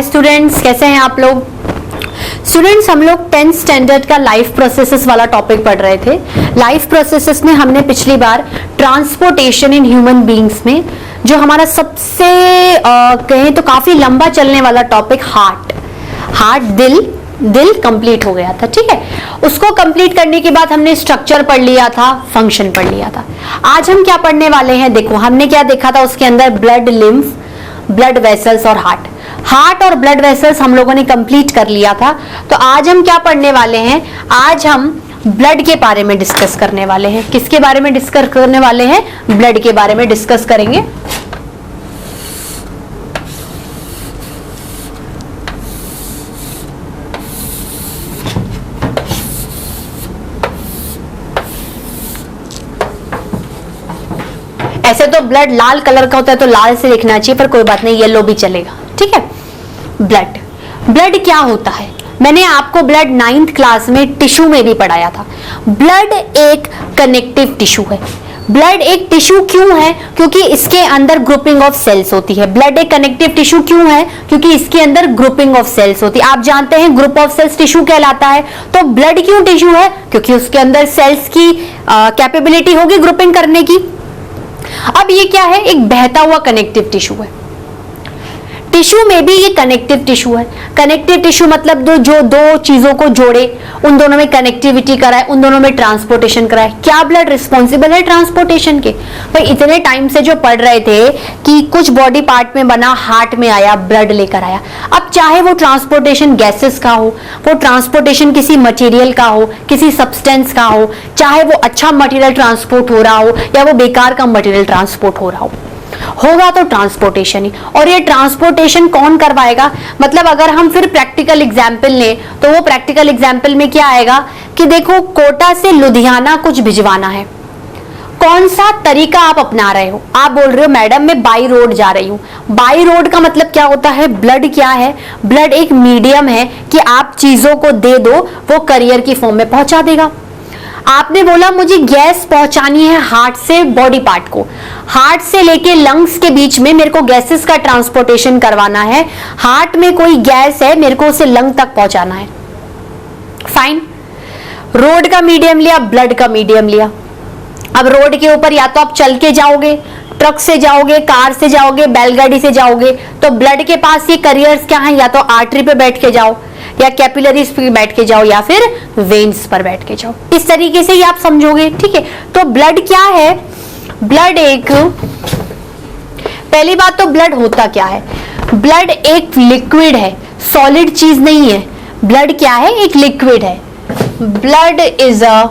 Hi students, कैसे हैं आप लोग? स्टूडेंट्स, हम लोग 10th स्टैंडर्ड का लाइफ प्रोसेसेस वाला टॉपिक पढ़ रहे थे। लाइफ प्रोसेसेस में हमने पिछली बार ट्रांसपोर्टेशन इन ह्यूमन बीइंग्स में जो हमारा सबसे कहें तो काफी लंबा चलने वाला टॉपिक हार्ट दिल कंप्लीट हो गया था। ठीक है, उसको कंप्लीट करने के बाद हमने स्ट्रक्चर पढ़ लिया था, फंक्शन पढ़ लिया था। आज हम क्या पढ़ने वाले हैं? देखो, हमने क्या देखा था उसके अंदर, ब्लड, लिम्फ, ब्लड वेसल्स और हार्ट और ब्लड वेसल्स हम लोगों ने कंप्लीट कर लिया था। तो आज हम क्या पढ़ने वाले हैं? आज हम ब्लड के बारे में डिस्कस करने वाले हैं। किसके बारे में डिस्कस करने वाले हैं? ब्लड के बारे में डिस्कस करेंगे। ऐसे तो ब्लड लाल कलर का होता है तो लाल से लिखना चाहिए, पर कोई बात नहीं, येलो भी चलेगा। ठीक है, ब्लड क्या होता है? मैंने आपको ब्लड 9th क्लास में टिश्यू में भी पढ़ाया था। ब्लड एक कनेक्टिव टिश्यू है। ब्लड एक टिश्यू क्यों है? क्योंकि इसके अंदर ग्रुपिंग ऑफ सेल्स होती है। ब्लड एक कनेक्टिव टिश्यू क्यों है? क्योंकि इसके अंदर ग्रुपिंग ऑफ सेल्स होती है। आप जानते हैं ग्रुप ऑफ सेल्स टिश्यू कहलाता है। तो ब्लड क्यों टिश्यू है? क्योंकि उसके अंदर सेल्स की कैपेबिलिटी होगी ग्रुपिंग करने की। अब ये क्या है? एक बहता हुआ कनेक्टिव टिश्यू है। टिश्यू में भी ये कनेक्टिव टिश्यू है। कनेक्टिव टिश्यू मतलब जो दो चीजों को जोड़े, उन दोनों में कनेक्टिविटी कराए, उन दोनों में ट्रांसपोर्टेशन कराए। क्या ब्लड रिस्पॉन्सिबल है ट्रांसपोर्टेशन के? भाई इतने टाइम से जो पढ़ रहे थे कि कुछ बॉडी पार्ट में बना, हार्ट में आया, ब्लड लेकर आया। अब चाहे वो ट्रांसपोर्टेशन गैसेस का हो, वो ट्रांसपोर्टेशन किसी मटेरियल का हो, किसी सब्सटेंस का हो, चाहे वो अच्छा मटेरियल ट्रांसपोर्ट हो रहा हो या वो बेकार का मटेरियल ट्रांसपोर्ट हो रहा होगा तो ट्रांसपोर्टेशन ही। और ये ट्रांसपोर्टेशन कौन करवाएगा? मतलब अगर हम फिर प्रैक्टिकल एग्जाम्पल लें तो वो प्रैक्टिकल एग्जाम्पल में क्या आएगा कि देखो, कोटा से लुधियाना कुछ भिजवाना है। कौन सा तरीका आप अपना रहे हो? आप बोल रहे हो मैडम मैं बाई रोड जा रही हूं। बाई रोड का मतलब क्या होता है? ब्लड क्या है? ब्लड एक मीडियम है कि आप चीजों को दे दो, वो करियर की फॉर्म में पहुंचा देगा। आपने बोला मुझे गैस पहुंचानी है हार्ट से बॉडी पार्ट को, हार्ट से लेके लंग्स के बीच में मेरे को गैसेस का ट्रांसपोर्टेशन करवाना है। हार्ट में कोई गैस है, मेरे को उसे लंग तक पहुंचाना है। फाइन, रोड का मीडियम लिया, ब्लड का मीडियम लिया। अब रोड के ऊपर या तो आप चल के जाओगे, ट्रक से जाओगे, कार से जाओगे, बैलगाड़ी से जाओगे। तो ब्लड के पास ये करियर्स क्या है? या तो आर्टरी पे बैठ के जाओ, या कैपिलरीज पे बैठ के जाओ, या फिर वेन्स पर बैठ के जाओ। इस तरीके से ही आप समझोगे। ठीक है, तो ब्लड क्या है? ब्लड एक, पहली बात तो ब्लड होता क्या है? ब्लड एक लिक्विड है, सॉलिड चीज नहीं है। ब्लड क्या है? एक लिक्विड है। Blood is a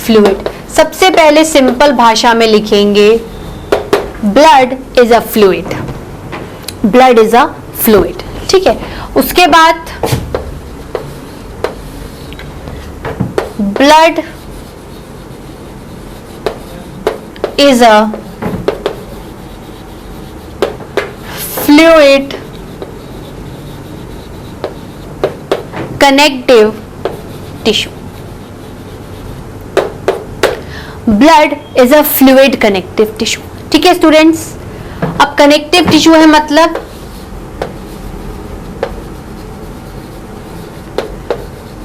fluid. सबसे पहले सिंपल भाषा में लिखेंगे, blood is a fluid. Blood is a fluid. ठीक है, उसके बाद blood is a fluid connective tissue. Blood is a fluid connective tissue. ठीक है स्टूडेंट्स, अब कनेक्टिव टिश्यू है मतलब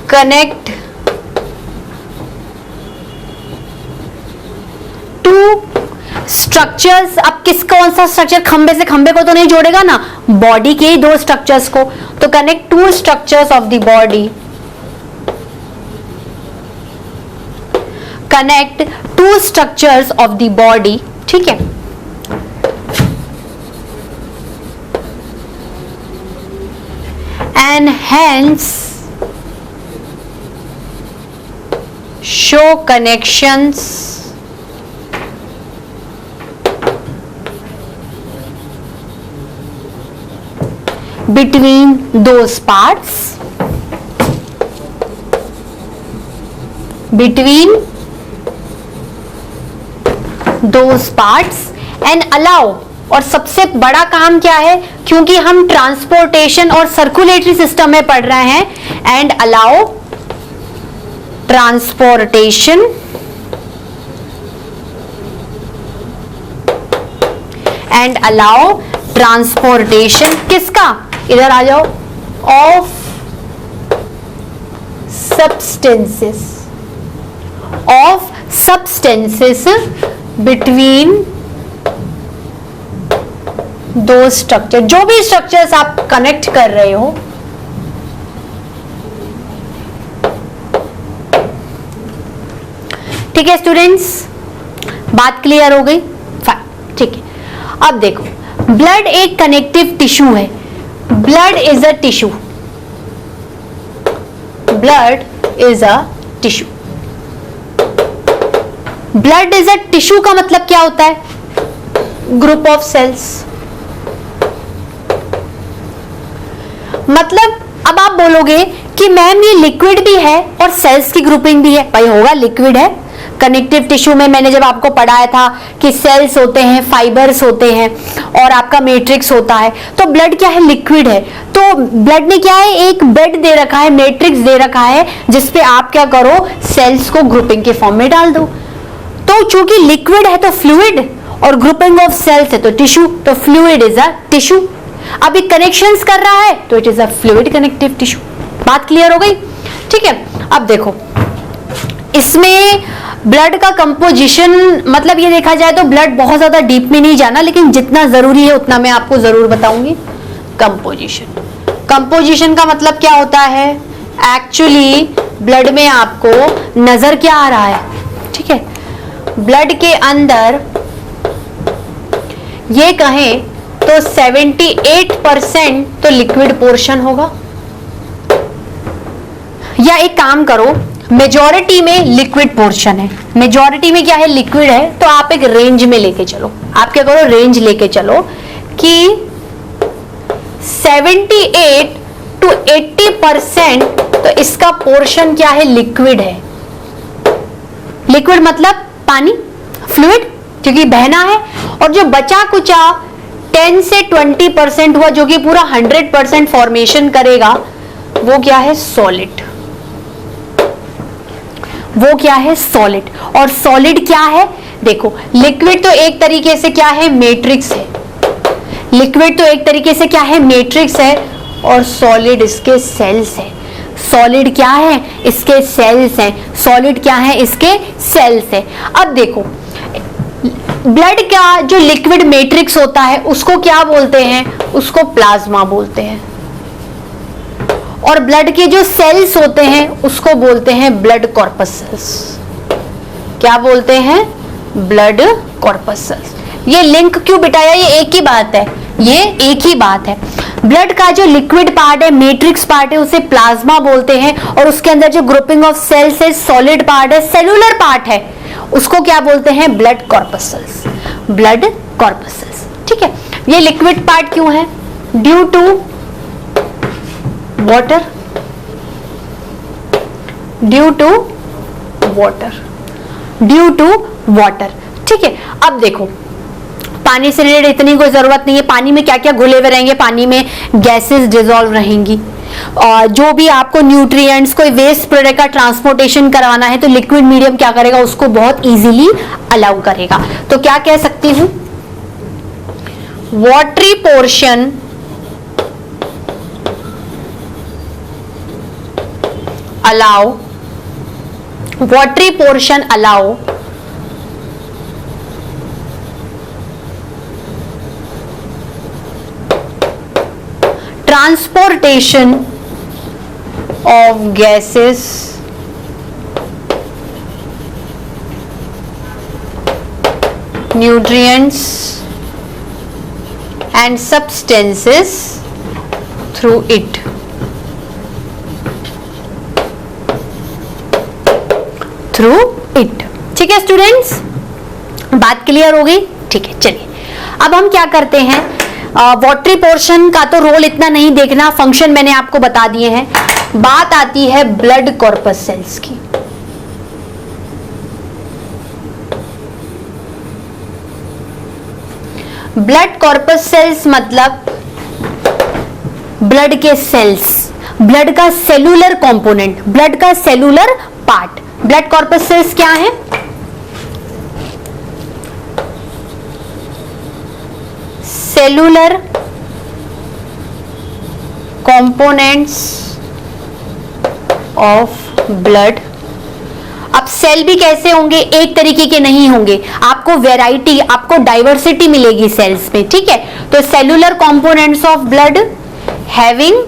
कनेक्ट टू स्ट्रक्चर्स। अब कौन सा स्ट्रक्चर? खंबे से खंबे को तो नहीं जोड़ेगा ना, बॉडी के ही दो स्ट्रक्चर्स को। तो connect to structures of the body, connect to structures of the body. ठीक है, and hence show connections between those parts, and allow। और सबसे बड़ा काम क्या है? क्योंकि हम ट्रांसपोर्टेशन और सर्कुलेटरी सिस्टम में पढ़ रहे हैं, and allow transportation and allow transportation किसका, इधर आ जाओ, ऑफ substances between दो स्ट्रक्चर, जो भी स्ट्रक्चर्स आप कनेक्ट कर रहे हो, ठीक है स्टूडेंट्स, बात क्लियर हो गई, ठीक है। अब देखो, ब्लड एक कनेक्टिव टिश्यू है, blood is a tissue, blood is a tissue. Blood is a tissue का मतलब क्या होता है, ग्रुप ऑफ सेल्स। मतलब अब आप बोलोगे कि मैम ये लिक्विड भी है और सेल्स की ग्रुपिंग भी है, भाई होगा, लिक्विड है। कनेक्टिव टिश्यू में मैंने जब आपको पढ़ाया था कि सेल्स होते हैं, फाइबर्स होते हैं और आपका मैट्रिक्स होता है, तो ब्लड क्या है, लिक्विड है। तो ब्लड ने क्या है, एक बेड दे रखा है, मैट्रिक्स दे रखा है, जिसपे आप क्या करो, सेल्स को ग्रुपिंग के फॉर्म में डाल दो। तो चूंकि लिक्विड है तो फ्लूइड, और ग्रुपिंग ऑफ सेल्स है तो टिश्यू, तो फ्लूइड इज अ टिश्यू। अब ये कनेक्शंस कर रहा है तो it is a fluid connective tissue. बात क्लियर हो गई, ठीक है। अब देखो, इसमें ब्लड का कंपोजिशन, मतलब ये देखा जाए तो ब्लड बहुत ज्यादा डीप में नहीं जाना, लेकिन जितना जरूरी है उतना मैं आपको जरूर बताऊंगी। कंपोजिशन का मतलब क्या होता है, एक्चुअली ब्लड में आपको नजर क्या आ रहा है, ठीक है। ब्लड के अंदर ये कहें तो 78% तो लिक्विड पोर्शन होगा, या एक काम करो, मेजॉरिटी में लिक्विड पोर्शन है, मेजॉरिटी में क्या है, लिक्विड है। तो आप एक रेंज में लेके चलो, आप क्या करो, रेंज लेके चलो कि 78 to 80% तो इसका पोर्शन क्या है, लिक्विड है। लिक्विड मतलब पानी, फ्लूइड, क्योंकि बहना है। और जो बचा कुचा 10 से 20% हुआ, जो कि पूरा 100% फॉर्मेशन करेगा, वो क्या है, सॉलिड। वो क्या है, सॉलिड। और सॉलिड क्या है, देखो, लिक्विड तो एक तरीके से क्या है, मैट्रिक्स है। लिक्विड तो एक तरीके से क्या है, मैट्रिक्स है, और सॉलिड इसके सेल्स है। सॉलिड क्या है, इसके सेल्स हैं। सॉलिड क्या है, इसके सेल्स है। अब देखो, ब्लड का जो लिक्विड मैट्रिक्स होता है उसको क्या बोलते हैं, उसको प्लाज्मा बोलते हैं। और ब्लड के जो सेल्स होते हैं उसको बोलते हैं ब्लड कॉर्पसल्स। क्या बोलते हैं, ब्लड कॉर्पसल्स। ये लिंक क्यों बिठाया, ये एक ही बात है, ये एक ही बात है। ब्लड का जो लिक्विड पार्ट है, मैट्रिक्स पार्ट है, उसे प्लाज्मा बोलते हैं। और उसके अंदर जो ग्रुपिंग ऑफ सेल्स है, सॉलिड पार्ट है, सेलुलर पार्ट है, उसको क्या बोलते हैं, ब्लड कॉर्पसल्स। ब्लड कॉर्पसल्स, ठीक है। ये लिक्विड पार्ट क्यों है, due to water, due to water, due to water, ठीक है। अब देखो, पानी से रिलेटेड इतनी कोई जरूरत नहीं है। पानी में क्या क्या घुले हुए रहेंगे, पानी में गैसेस डिसॉल्व रहेंगी, और जो भी आपको न्यूट्रिएंट्स, कोई वेस्ट प्रोडक्ट का ट्रांसपोर्टेशन करवाना है तो लिक्विड मीडियम क्या करेगा, उसको बहुत इजीली अलाउ करेगा। तो क्या कह सकती हूं, watery portion allow, watery portion allow transportation of gases nutrients and substances through it, through it। ठीक है स्टूडेंट्स, बात क्लियर हो गई, ठीक है। चलिए अब हम क्या करते हैं, वाटरी पोर्शन का तो रोल इतना नहीं देखना, फंक्शन मैंने आपको बता दिए हैं। बात आती है ब्लड कॉर्पस सेल्स की। ब्लड कॉर्पस सेल्स मतलब ब्लड के सेल्स, ब्लड का सेलुलर कंपोनेंट, ब्लड का cellular part. Blood corpuscles क्या है, सेलुलर कंपोनेंट्स ऑफ ब्लड। अब सेल भी कैसे होंगे, एक तरीके के नहीं होंगे, आपको वैरायटी, आपको डाइवर्सिटी मिलेगी सेल्स में, ठीक है। तो cellular components of blood having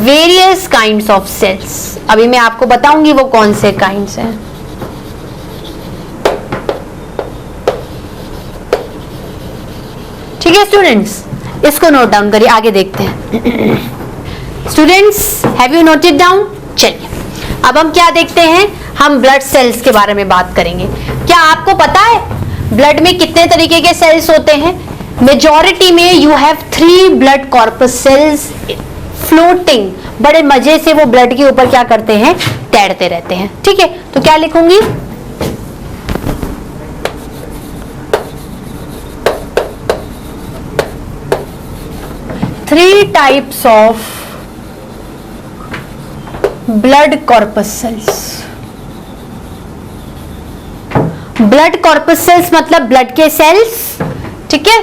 various kinds of cells. अभी मैं आपको बताऊंगी वो कौन से काइंड्स हैं। ठीक है स्टूडेंट्स, इसको नोट डाउन करिए, आगे देखते हैं। Students have you noted down? चलिए अब हम क्या देखते हैं, हम ब्लड सेल्स के बारे में बात करेंगे। क्या आपको पता है ब्लड में कितने तरीके के सेल्स होते हैं? मेजॉरिटी में you have 3 blood corpuscles floating. बड़े मजे से वो ब्लड के ऊपर क्या करते हैं, तैरते रहते हैं, ठीक है। तो क्या लिखूंगी, three types of blood corpuscles. Blood corpuscles मतलब ब्लड के सेल्स, ठीक है।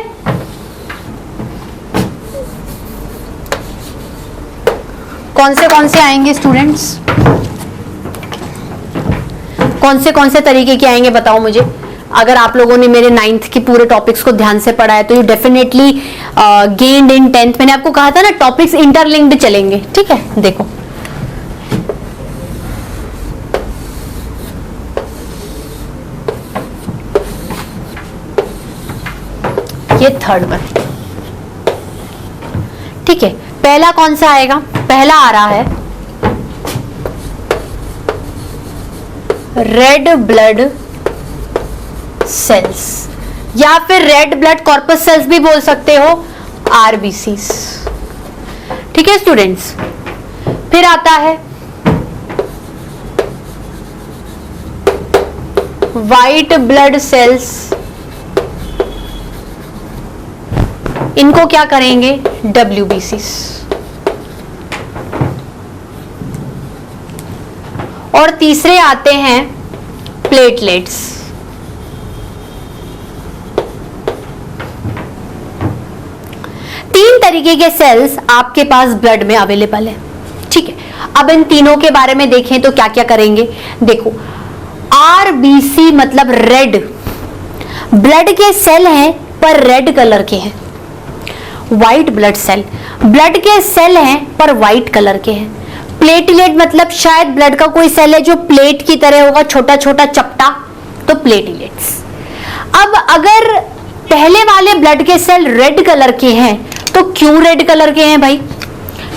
कौन से आएंगे स्टूडेंट्स, कौन से तरीके के आएंगे बताओ मुझे। अगर आप लोगों ने मेरे 9th के पूरे टॉपिक्स को ध्यान से पढ़ा है तो you definitely gained in 10th। मैंने आपको कहा था ना टॉपिक्स इंटरलिंक्ड चलेंगे, ठीक है। देखो ये थर्ड वन, ठीक है। पहला कौन सा आएगा, पहला आ रहा है रेड ब्लड सेल्स, या फिर रेड ब्लड कॉर्पस सेल्स भी बोल सकते हो, आरबीसीस, ठीक है स्टूडेंट्स। फिर आता है वाइट ब्लड सेल्स, इनको क्या करेंगे, डब्ल्यूबीसीस। और तीसरे आते हैं प्लेटलेट्स। तीन तरीके के सेल्स आपके पास ब्लड में अवेलेबल है, ठीक है। अब इन तीनों के बारे में देखें तो क्या क्या करेंगे। देखो आरबीसी मतलब रेड, ब्लड के सेल हैं पर रेड कलर के हैं। व्हाइट ब्लड सेल, ब्लड के सेल हैं पर व्हाइट कलर के हैं। प्लेटलेट मतलब शायद ब्लड का कोई सेल है जो प्लेट की तरह होगा, छोटा छोटा चपटा, तो प्लेटलेट्स। अब अगर पहले वाले ब्लड के सेल रेड कलर के हैं तो क्यों रेड कलर के हैं भाई,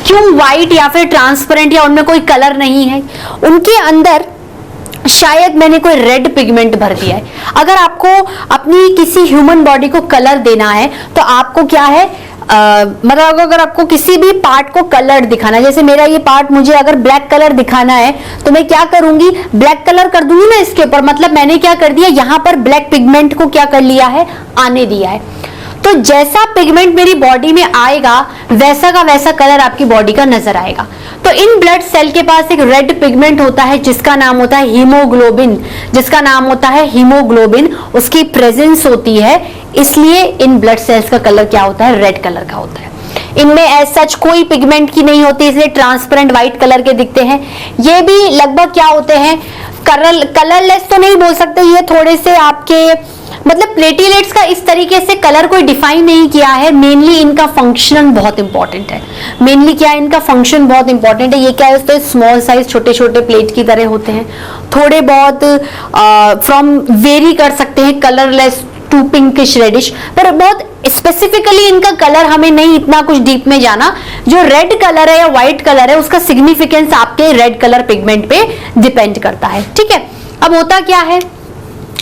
क्यों व्हाइट या फिर ट्रांसपेरेंट या उनमें कोई कलर नहीं है? उनके अंदर शायद मैंने कोई रेड पिगमेंट भर दिया है। अगर आपको अपनी किसी ह्यूमन बॉडी को कलर देना है तो आपको क्या है, मतलब अगर आपको किसी भी पार्ट को कलर दिखाना है, जैसे मेरा ये पार्ट मुझे अगर ब्लैक कलर दिखाना है तो मैं क्या करूंगी, ब्लैक कलर कर दूंगी ना इसके ऊपर, मतलब मैंने क्या कर दिया, यहां पर ब्लैक पिगमेंट को क्या कर लिया है, आने दिया है। तो जैसा पिगमेंट मेरी बॉडी में आएगा वैसा का वैसा कलर आपकी बॉडी का नजर आएगा। तो इन ब्लड सेल के पास एक रेड पिगमेंट होता है जिसका नाम होता है हीमोग्लोबिन, जिसका नाम होता है हीमोग्लोबिन, उसकी प्रेजेंस होती है, इसलिए इन ब्लड सेल्स का कलर क्या होता है, रेड कलर का होता है। इनमें एज सच कोई पिगमेंट की नहीं होती, इसलिए ट्रांसपेरेंट व्हाइट कलर के दिखते हैं। ये भी लगभग क्या होते हैं, कलरलेस तो नहीं बोल सकते, ये थोड़े से आपके मतलब प्लेटलेट्स का इस तरीके से कलर कोई डिफाइन नहीं किया है। मेनली इनका फंक्शन बहुत इंपॉर्टेंट है, मेनली क्या है, इनका फंक्शन बहुत इंपॉर्टेंट है। ये क्या है, तो स्मॉल साइज छोटे छोटे प्लेट की तरह होते हैं, थोड़े बहुत फ्रॉम वेरी कर सकते हैं, कलरलेस टू पिंकिश रेडिश, पर बहुत स्पेसिफिकली इनका कलर हमें नहीं इतना कुछ डीप में जाना। जो रेड कलर है या व्हाइट कलर है उसका सिग्निफिकेंस आपके रेड कलर पिगमेंट पे डिपेंड करता है, ठीक है। अब होता क्या है,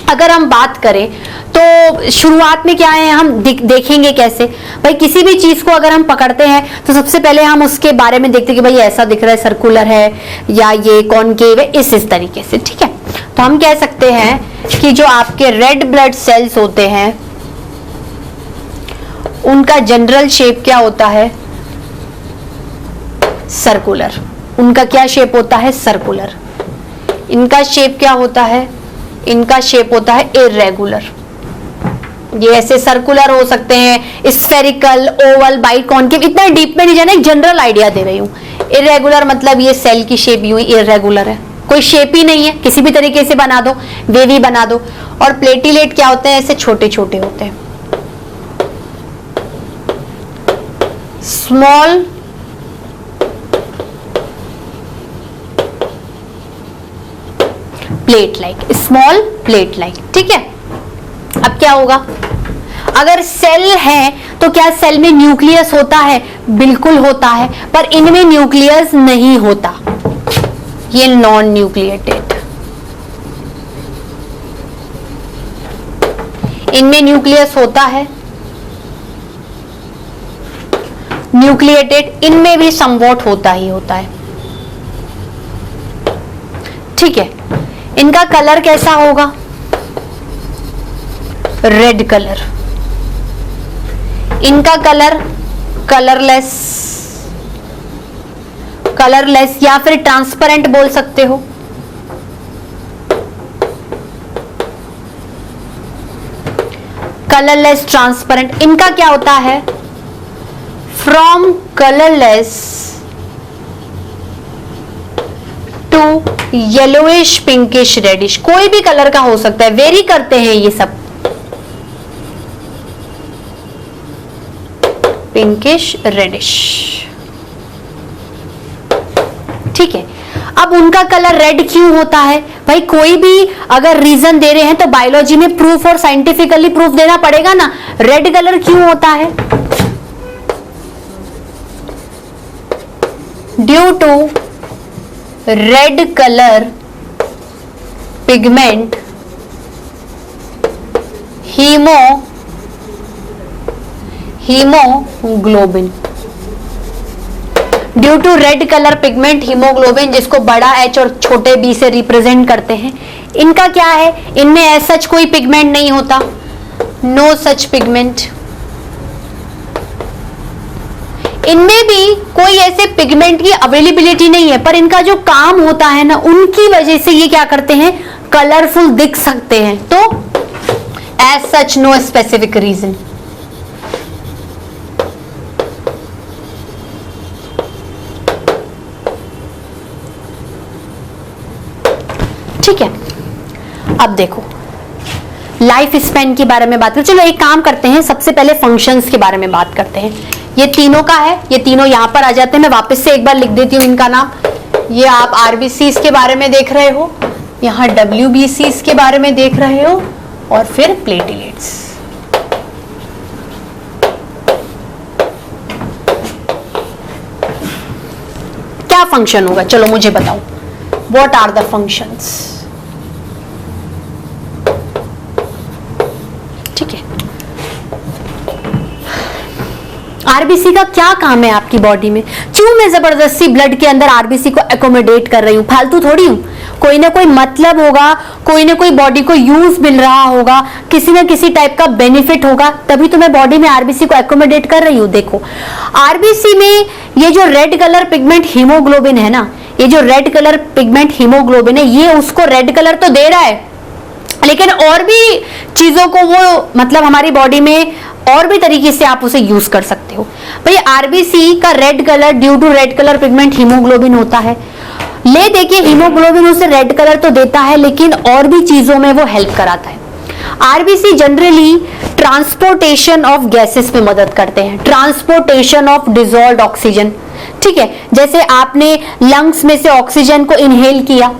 अगर हम बात करें तो शुरुआत में क्या है, हम देखेंगे कैसे भाई, किसी भी चीज को अगर हम पकड़ते हैं तो सबसे पहले हम उसके बारे में देखते हैं कि भाई ऐसा दिख रहा है, सर्कुलर है या ये कॉनकेव है, इस तरीके से, ठीक है। तो हम कह सकते हैं कि जो आपके रेड ब्लड सेल्स होते हैं उनका जनरल शेप क्या होता है, सर्कुलर। उनका क्या शेप होता है, सर्कुलर। इनका शेप क्या होता है, इनका शेप होता है इर्रेगुलर। ये ऐसे सर्कुलर हो सकते हैं, स्फेरिकल, ओवल, बाइकॉन्केव, इतना डीप में नहीं जाना, एक जनरल आइडिया दे रही हूँ। इरेगुलर मतलब ये सेल की शेप यूं इरेगुलर है, कोई शेप ही नहीं है, किसी भी तरीके से बना दो, वेवी बना दो। और प्लेटिलेट क्या होते हैं, ऐसे छोटे छोटे होते हैं, small plate like, small plate like, ठीक है। अब क्या होगा, अगर सेल है तो क्या सेल में न्यूक्लियस होता है? बिल्कुल होता है, पर इनमें न्यूक्लियस नहीं होता, ये नॉन न्यूक्लिएटेड। इनमें न्यूक्लियस होता है, न्यूक्लिएटेड इनमें भी समवॉट होता ही होता है, ठीक है। इनका कलर कैसा होगा? Red colour. इनका कलर कलरलेस, कलरलेस या फिर ट्रांसपेरेंट बोल सकते हो। Colourless, transparent. इनका क्या होता है? From colourless to yellowish, pinkish, reddish, कोई भी कलर का हो सकता है, वेरी करते हैं ये सब। पिंकिश, रेडिश, ठीक है। अब उनका कलर रेड क्यों होता है भाई? कोई भी अगर रीजन दे रहे हैं तो बायोलॉजी में प्रूफ और साइंटिफिकली प्रूफ देना पड़ेगा ना। रेड कलर क्यों होता है? Due to red colour pigment haemoglobin. Due to red colour pigment haemoglobin, जिसको बड़ा एच और छोटे बी से रिप्रेजेंट करते हैं। इनका क्या है? इनमें ऐसा सच कोई पिगमेंट नहीं होता, नो सच पिगमेंट। इनमें भी कोई ऐसे पिगमेंट की अवेलेबिलिटी नहीं है, पर इनका जो काम होता है ना, उनकी वजह से ये क्या करते हैं? कलरफुल दिख सकते हैं। तो as such no specific reason. ठीक है। अब देखो लाइफ स्पैन के बारे में बात करें। चलो एक काम करते हैं, सबसे पहले फंक्शंस के बारे में बात करते हैं। ये तीनों का है, ये तीनों यहां पर आ जाते हैं। मैं वापस से एक बार लिख देती हूं इनका नाम। ये आप आरबीसीज के बारे में देख रहे हो, यहां डब्ल्यूबीसीज के बारे में देख रहे हो, और फिर प्लेटलेट्स। क्या फंक्शन होगा? चलो मुझे बताओ, व्हाट आर द फंक्शंस? ठीक है, आरबीसी का क्या काम है आपकी बॉडी में? क्यों मैं जबरदस्ती ब्लड के अंदर आरबीसी को एकोमोडेट कर रही हूं? फालतू थोड़ी हूं, कोई ना कोई मतलब होगा, कोई ना कोई बॉडी को यूज मिल रहा होगा, किसी ना किसी टाइप का बेनिफिट होगा, तभी तो मैं बॉडी में आरबीसी को एकोमोडेट कर रही हूं। देखो आरबीसी में ये जो रेड कलर पिगमेंट हीमोग्लोबिन है ना, ये जो रेड कलर पिगमेंट हीमोग्लोबिन है, ये उसको रेड कलर तो दे रहा है, लेकिन और भी चीजों को वो मतलब हमारी बॉडी में और भी तरीके से आप उसे यूज कर सकते हो। भाई आरबीसी का red colour due to red colour pigment haemoglobin होता है। ले देखिए हीमोग्लोबिन उसे रेड कलर तो देता है, लेकिन और भी चीजों में वो हेल्प कराता है। RBC generally transportation of gases में मदद करते हैं, ट्रांसपोर्टेशन ऑफ डिसॉल्व्ड ऑक्सीजन। ठीक है, जैसे आपने लंग्स में से ऑक्सीजन को इनहेल किया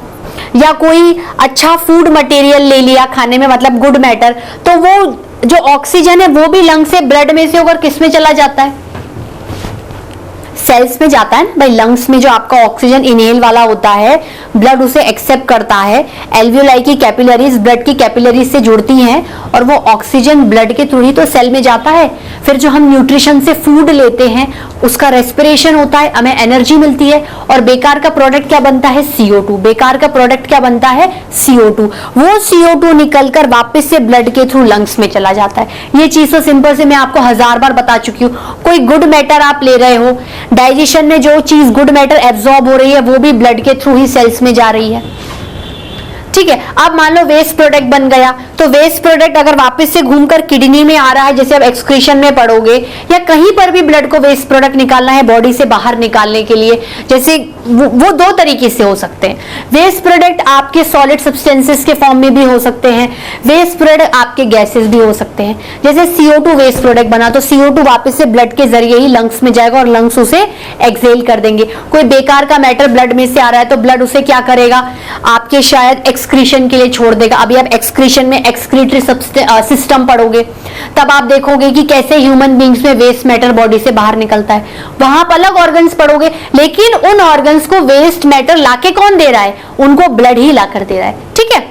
या कोई अच्छा फूड मटेरियल ले लिया खाने में, मतलब गुड मैटर, तो वो जो ऑक्सीजन है वो भी लंग से ब्लड में से होकर किस में चला जाता है? सेल्स में जाता है ना भाई। लंग्स में जो आपका ऑक्सीजन इनहेल वाला होता है, ब्लड उसे एक्सेप्ट करता है। एल्वियोलाई की कैपिलरीज ब्लड की कैपिलरीज से जुड़ती हैं और वो ऑक्सीजन ब्लड के थ्रू ही तो सेल में जाता है। फिर जो हम न्यूट्रिशन से फूड लेते हैं उसका रेस्पिरेशन होता है, हमें एनर्जी मिलती है, और बेकार का प्रोडक्ट क्या बनता है? CO2। बेकार का प्रोडक्ट क्या बनता है? CO2। वो CO2 निकलकर वापस से ब्लड के थ्रू लंग्स में चला जाता है। ये चीज तो सिंपल से मैं आपको 1000 बार बता चुकी हूँ। कोई गुड मैटर आप ले रहे हो, डाइजेशन में जो चीज गुड मैटर एब्जॉर्ब हो रही है वो भी ब्लड के थ्रू ही सेल्स में जा रही है। ठीक है, अब मान लो वेस्ट प्रोडक्ट बन गया, तो तो वेस्ट प्रोडक्ट अगर वापस से घूमकर किडनी में आ रहा है, जैसे अब एक्सक्रीशन में पढ़ोगे, या कहीं पर भी ब्लड को वेस्ट प्रोडक्ट निकालना है बॉडी से बाहर निकालने के लिए, जैसे वो दो तरीके से हो सकते हैं। वेस्ट प्रोडक्ट आपके सॉलिड सब्सटेंसेस के फॉर्म में भी हो सकते हैं, वेस्ट प्रोडक्ट आपके गैसेस भी हो सकते हैं। जैसे CO2 वेस्ट प्रोडक्ट बना तो CO2 वापस से ब्लड के जरिए ही लंग्स में जाएगा और लंग्स उसे एक्सहेल कर देंगे। कोई बेकार का मैटर ब्लड में से आ रहा है तो ब्लड उसे क्या करेगा, आपके शायद एक्सक्रीशन के लिए छोड़ देगा। अभी आप एक्सक्रीशन में एक्सक्रीटरी सिस्टम पढ़ोगे, तब आप देखोगे कि कैसे ह्यूमन बींग्स में वेस्ट मैटर बॉडी से बाहर निकलता है। वहां आप अलग ऑर्गन्स पढ़ोगे, लेकिन उन ऑर्गन्स को वेस्ट मैटर लाके कौन दे रहा है, उनको ब्लड ही लाकर दे रहा है। ठीक है,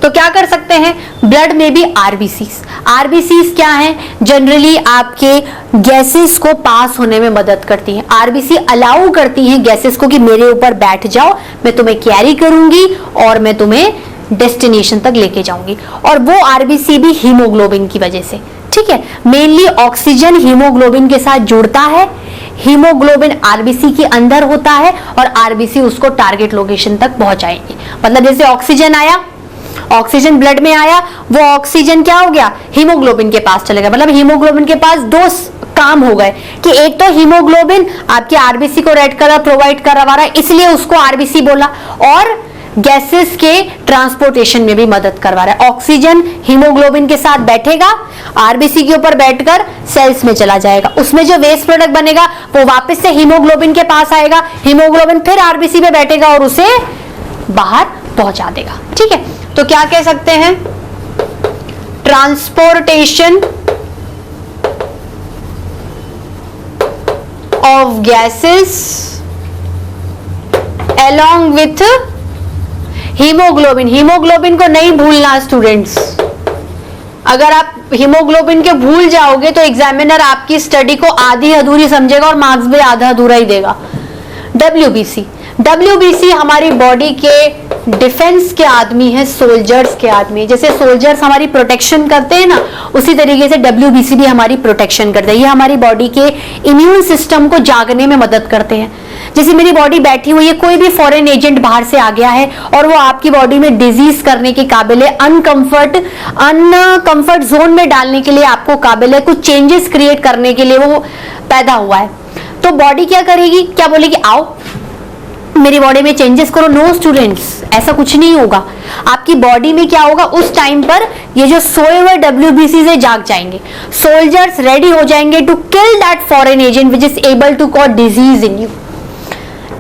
तो क्या कर सकते हैं, ब्लड में भी आरबीसीज क्या है, जनरली आपके गैसेस को पास होने में मदद करती हैं। आरबीसी अलाउ करती हैं गैसेस को कि मेरे ऊपर बैठ जाओ, मैं तुम्हें कैरी करूंगी और मैं तुम्हें डेस्टिनेशन तक लेके जाऊंगी। और वो आरबीसी भी हीमोग्लोबिन की वजह से। ठीक है, मेनली ऑक्सीजन हीमोग्लोबिन के साथ जुड़ता है, हीमोग्लोबिन आरबीसी के अंदर होता है और आरबीसी उसको टारगेट लोकेशन तक पहुंचाएंगे। मतलब जैसे ऑक्सीजन आया, ऑक्सीजन ब्लड में आया, वो ऑक्सीजन क्या हो गया, हीमोग्लोबिन के पास चलेगा। मतलब हीमोग्लोबिन के पास दो काम हो गए कि एक तो हीमोग्लोबिन आपके आरबीसी को रेड कलर प्रोवाइड करवा रहा है, इसलिए उसको आरबीसी बोला, और गैसेस के ट्रांसपोर्टेशन में भी मदद करवा रहा है। ऑक्सीजन हीमोग्लोबिन के साथ बैठेगा, आरबीसी के ऊपर बैठकर सेल्स में चला जाएगा, उसमें जो वेस्ट प्रोडक्ट बनेगा वो वापस से हीमोग्लोबिन के पास आएगा, हीमोग्लोबिन फिर आरबीसी पे बैठेगा और उसे बाहर पहुंचा देगा। ठीक है, तो क्या कह सकते हैं, transportation of gases along with haemoglobin. Haemoglobin को नहीं भूलना स्टूडेंट्स, अगर आप हीमोग्लोबिन के भूल जाओगे तो एग्जामिनर आपकी स्टडी को आधी अधूरी समझेगा और मार्क्स भी आधा अधूरा ही देगा। डब्ल्यूबीसी हमारी बॉडी के डिफेंस के आदमी है, सोल्जर्स के आदमी। जैसे सोल्जर्स हमारी प्रोटेक्शन करते हैं ना, उसी तरीके से डब्ल्यूबीसी भी हमारी प्रोटेक्शन करते हैं। ये हमारी बॉडी के इम्यून सिस्टम को जागने में मदद करते हैं। जैसे मेरी बॉडी बैठी हुई है, कोई भी फॉरेन एजेंट बाहर से आ गया है और वो आपकी बॉडी में डिजीज करने के काबिल है, अनकंफर्ट जोन में डालने के लिए आपको काबिल है, कुछ चेंजेस क्रिएट करने के लिए वो पैदा हुआ है, तो बॉडी क्या करेगी, क्या बोलेगी, आओ मेरी बॉडी में चेंजेस करो। नो स्टूडेंट्स, ऐसा कुछ नहीं होगा। आपकी बॉडी में क्या होगा, उस टाइम पर ये जो सोए हुए डब्ल्यूबीसी से जाग जाएंगे, सोल्जर्स रेडी हो जाएंगे to kill that foreign agent which is able to cause disease in you.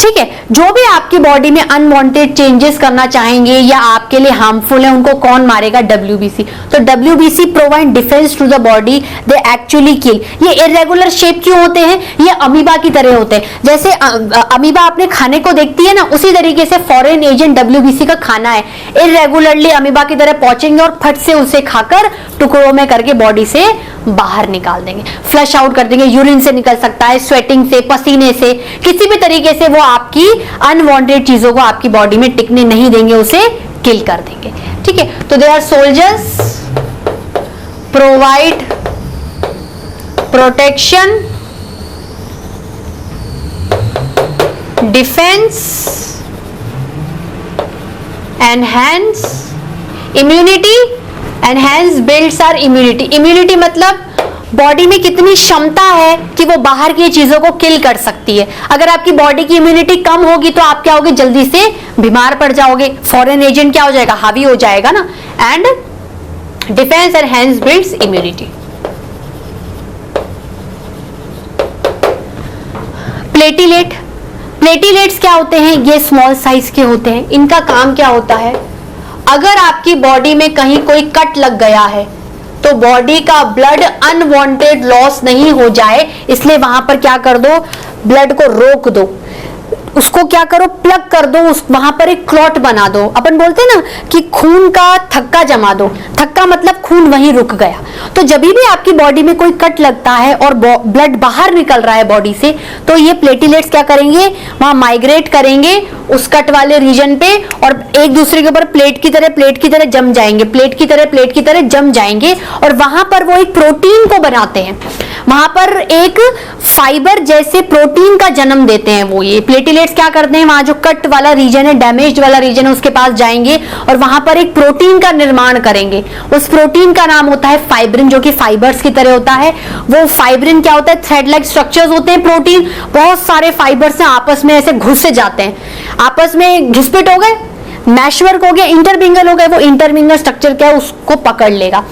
ठीक है, जो भी आपकी बॉडी में अनवांटेड चेंजेस करना चाहेंगे या आपके लिए हार्मफुल है, उनको कौन मारेगा, डब्ल्यूबीसी। तो WBC provide defence to the body, they actually kill. ये इरेगुलर शेप क्यों होते हैं, ये अमीबा की तरह होते हैं। जैसे अमीबा अपने खाने को देखती है ना, उसी तरीके से फॉरेन एजेंट डब्ल्यूबीसी का खाना है, इरेगुलरली अमीबा की तरह पहुंचेंगे और फट से उसे खाकर टुकड़ों में करके बॉडी से बाहर निकाल देंगे, फ्लश आउट कर देंगे। यूरिन से निकल सकता है, स्वेटिंग से, पसीने से, किसी भी तरीके से वो आपकी अनवांटेड चीजों को आपकी बॉडी में टिकने नहीं देंगे, उसे किल कर देंगे। ठीक है, तो they are soldiers, provide protection, defence, enhance immunity, and hence builds our immunity. Immunity मतलब बॉडी में कितनी क्षमता है कि वो बाहर की चीजों को किल कर सकती है। अगर आपकी बॉडी की इम्यूनिटी कम होगी तो आप क्या होगे, जल्दी से बीमार पड़ जाओगे, फॉरेन एजेंट क्या हो जाएगा, हावी हो जाएगा ना। And defence and hence builds immunity. Platelet, platelets क्या होते हैं, ये स्मॉल साइज के होते हैं। इनका काम क्या होता है, अगर आपकी बॉडी में कहीं कोई कट लग गया है तो बॉडी का ब्लड अनवांटेड लॉस नहीं हो जाए, इसलिए वहां पर क्या कर दो, ब्लड को रोक दो, उसको क्या करो, प्लग कर दो, उस वहां पर एक क्लॉट बना दो। अपन बोलते हैं ना कि खून का थक्का जमा दो, थक्का मतलब खून वहीं रुक गया। तो जब भी आपकी बॉडी में कोई कट लगता है और ब्लड बाहर निकल रहा है बॉडी से, तो ये प्लेटिलेट्स क्या करेंगे, वहां करेंगे उस कट वाले रीजन पे और एक दूसरे के ऊपर प्लेट की तरह जम जाएंगे, प्लेट की तरह जम जाएंगे और वहां पर वो एक प्रोटीन को बनाते हैं, वहां पर एक फाइबर जैसे प्रोटीन का जन्म देते हैं। वो ये प्लेटिलेट्स प्लेटलेट्स क्या करते हैं, वहां जो कट वाला रीजन है, डैमेज्ड वाला रीजन है, उसके पास जाएंगे और वहां पर एक प्रोटीन का निर्माण करेंगे। उस प्रोटीन का नाम होता है फाइब्रिन, जो कि फाइबर्स की तरह होता है। वो फाइब्रिन क्या होता है, थ्रेड लाइक स्ट्रक्चर्स होते हैं प्रोटीन, बहुत सारे फाइबर्स आपस में ऐसे घुस से जाते हैं, आपस में घिसपिट हो गए, मैशवर्क हो गया, इंटरमिंगल हो गया। वो इंटरमिंगल स्ट्रक्चर क्या है, उसको पकड़ लेगा,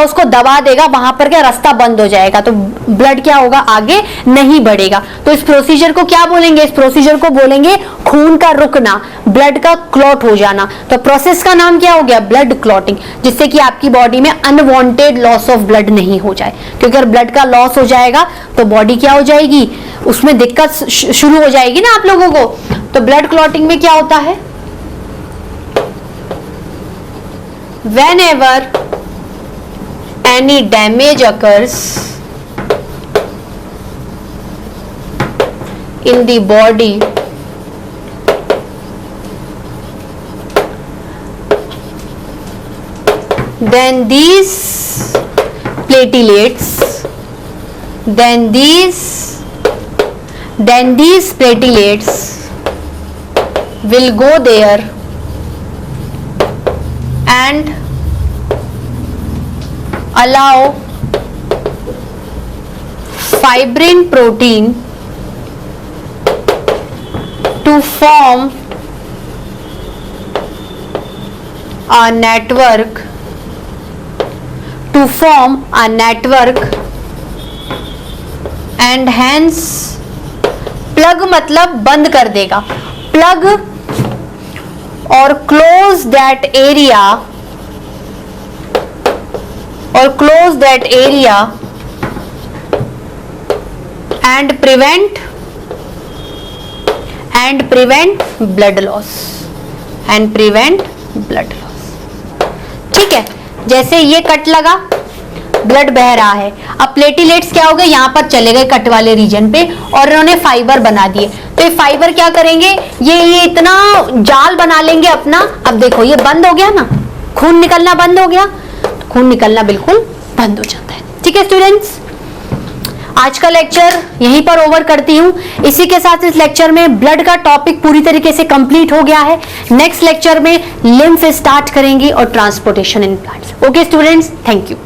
उसको दबा देगा, वहां पर क्या रास्ता बंद हो जाएगा, तो ब्लड क्या होगा, आगे नहीं बढ़ेगा। तो इस प्रोसीजर को क्या बोलेंगे, इस प्रोसीजर को बोलेंगे खून का रुकना, ब्लड का क्लॉट हो जाना। तो प्रोसेस का नाम क्या हो गया, ब्लड क्लॉटिंग, जिससे कि आपकी बॉडी में अनवांटेड लॉस ऑफ ब्लड नहीं हो जाए, क्योंकि अगर ब्लड का लॉस हो जाएगा तो बॉडी क्या हो जाएगी, उसमें दिक्कत शुरू हो जाएगी ना आप लोगों को। तो ब्लड क्लॉटिंग में क्या होता है, whenever any damage occurs in the body, then these platelets will go there and allow fibrin protein to form a network and hence plug मतलब बंद कर देगा, plug or close that area and prevent blood loss ठीक है। जैसे ये cut लगा, blood बह रहा है, अब प्लेटिलेट्स क्या हो गए, यहां पर चले गए कट वाले रीजन पे और इन्होंने फाइबर बना दिए। तो ये फाइबर क्या करेंगे, ये इतना जाल बना लेंगे अपना। अब देखो ये बंद हो गया ना, खून निकलना बंद हो गया, खून निकलना बिल्कुल बंद हो जाता है। ठीक है स्टूडेंट्स, आज का लेक्चर यहीं पर ओवर करती हूँ। इसी के साथ इस लेक्चर में ब्लड का टॉपिक पूरी तरीके से कंप्लीट हो गया है। नेक्स्ट लेक्चर में लिम्फ स्टार्ट करेंगे और transportation in plants. Okay students, thank you.